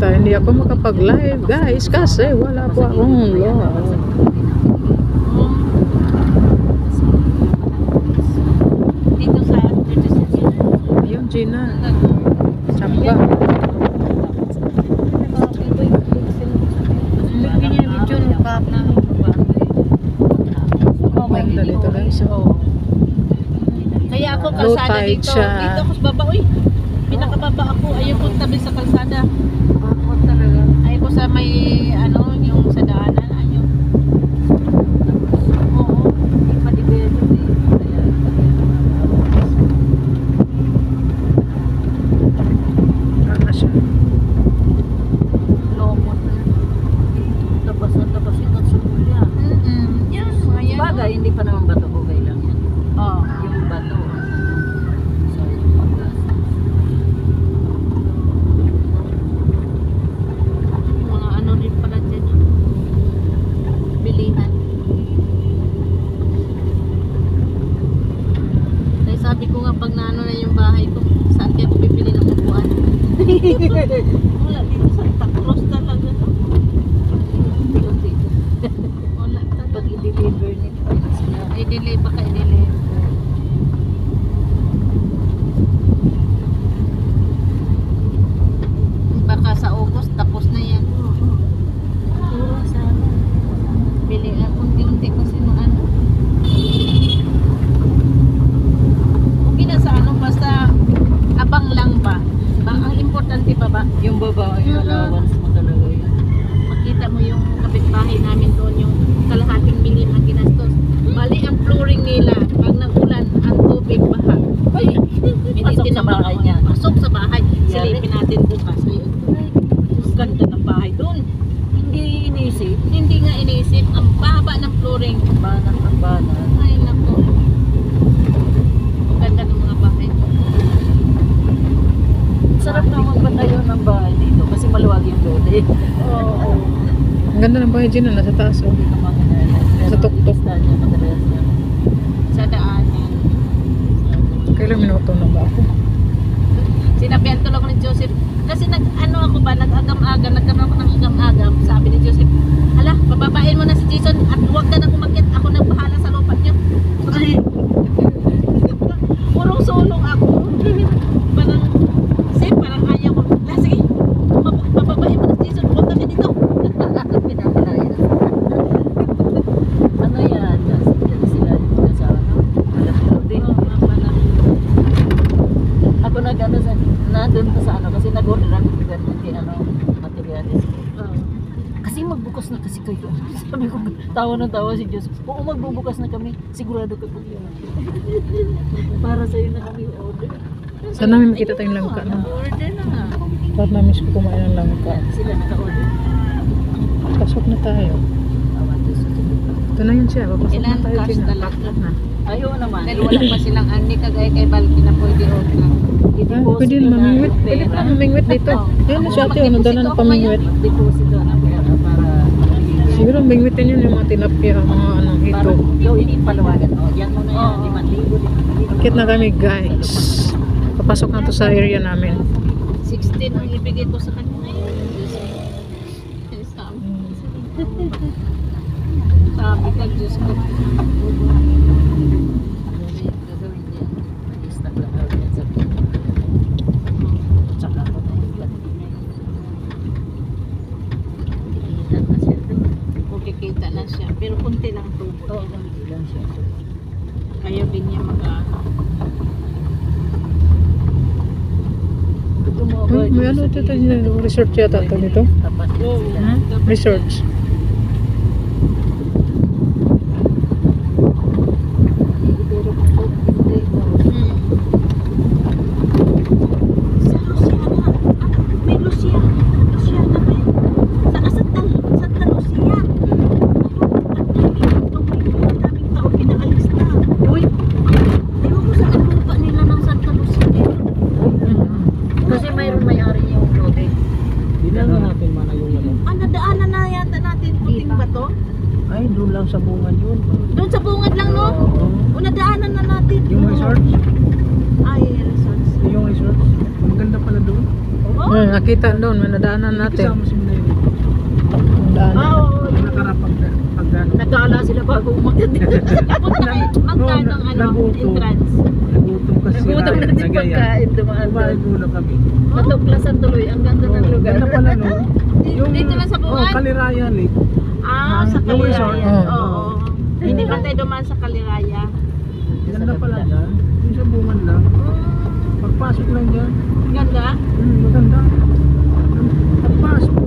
nakita, hindi ako makapag-live guys kasi wala po akong load. Dito sa Ayun, Gina. Champa. Ganda dito guys. Kaya ako Low kalsada tide dito. siya. Dito ako sa baba. Uy, pinakababa ako. Ayaw ko tabi sa kalsada. Ayaw ko sa may ano, yung sa daanan. Ayaw. Oo. Ano siya? Lomot. Tapos yung nagsumulya. Yan, mga yan. Bagay, hindi pa naman bato okay lang yan. Oo. Yung bato. Mga ano rin pala dyan. Bilihan. Kaya sabi ko nga pag naano na yung bahay ko, saan kaya ko bibili ng upuan? Wala dito sa Santa Cruz talaga. Wala talaga. Pag i-deliver nito, I-delay baka i-delay. Baka sa August tapos na yan. siguro sana. Bili lang unti-unti kasi no ano. Okay na sa ano basta abang lang ba? Ang importante pa ba? Yung babae, Mhm. allowance mo talaga yun. Makita mo yung kapitbahay namin doon, yung kalahating milyon ang ginastos. Bali ang flooring nila, pag nagulan, ang tubig baha. Ay, Pasok sa bahay niya. Pasok sa bahay. Yari. Silipin natin bukas. Ayun. Ang ganda ng bahay doon. Hindi inisip. Hindi nga iniisip, ang baba ng flooring. Banan ang banan. Ay, naku. Ang ganda ng mga bahay. Sarap na magpatayo ng bahay dito kasi maluwag yung lote. Oo. Ang ganda ng bahay, Gina. Nasa taas oh. Hindi naman kinala. Sa tuktok. Niya madalas niya. Sa daanan. Kailang minuto na ba ako? Sinabihan ko lang ni Joseph kasi nag-ano ako ba, nag-agam-agam, nagkaroon ako ng agam-agam. Sabi ni Joseph, hala, pababain mo na si Jason at huwag ka nang umakyat, ako nang bahala sa lupa niyo. Ay, purong sulong ako. Parang, parang ayaw ko. La, sige, pababain mo na si Jason, huwag kami dito. Pinapalaya. Ano yan? Kasi sila yung nasa ano? Alam mo din. Ako nag-ano sa, nandun pa sa ano, kasi nag-orderan ko ganun kay ano, materialis. Kasi magbukas na kasi kayo. Sabi ko, tawa ng tawa si Diyos. Oo, magbubukas na kami. Sigurado ka po yan. Para sa'yo na kami order. Saan namin makita tayong langka na? Order na nga. Bakit namin ko kumain ng langka? Sila naka-order. Pasok na tayo. Ito na yun siya. Papasok Ilan na tayo, cash Gina. talaga na. Ayaw naman. Dahil wala pa silang ani kagaya kay Balki na pwede order. Ah, pwede mamingwit. Pwede pa mamingwit dito. Yun na siya ate. Ano dala ng pamingwit? Deposito na para Siguro mingwitin yun yung mga tilapia, mga anong para hito. gawin yung palawagan. O, yan mo na yan. 5,000. Akit na kami guys. Papasok na to sa area namin. 16 ang ibigay ko sa kanya ngayon. Sabi ka, Diyos ko. Gagawin niya. I-stock lang ako yan sa tsaka ako na yung Iilan na siya. Kikita na siya. Pero kunti lang tubo. Oo, hindi lang siya. Ayaw din niya mag-ano. Uy, may ano ito research yata ito dito? Tapat yan sila. Research. Pero kung hindi, Sa Luciana. May Luciana. Luciana ba yun? Santa Lucia. Ang daming tao pinaalis na. uy, Ewan ko sa lupa nila ng Santa Lucia. kasi mayroon may-ari yung lote. Bilangan natin mana yung ano. Nadaanan na yata natin puting ba to? Ay, doon lang sa bungan yun. Doon sa bungad lang, no? O nadaanan na natin. Yung resort? Ay, resorts. Yung resort? Maganda pala doon. Oh, nakita doon, may nadaanan natin. Kasama si Mnay. Ang daan. Oo, yung Nakarapag pagdano. nagkala sila bago umakyat dito. Magkano ang entrance? Nagutom kasi Nagutom na din pagkain dumaan Kumain doon. muna kami. Natuklasan tuloy, ang ganda ng lugar. Ganda pala no. Dito lang sa Bungan? Kaliraya Lake. Sa Yung resort? Kaliraya. Oo. Oo. Hindi ba tayo dumaan sa Kaliraya? Ganda pala dyan. Yung sa bungan lang. Pagpasok lang dyan. Ganda? Maganda. Pagpasok.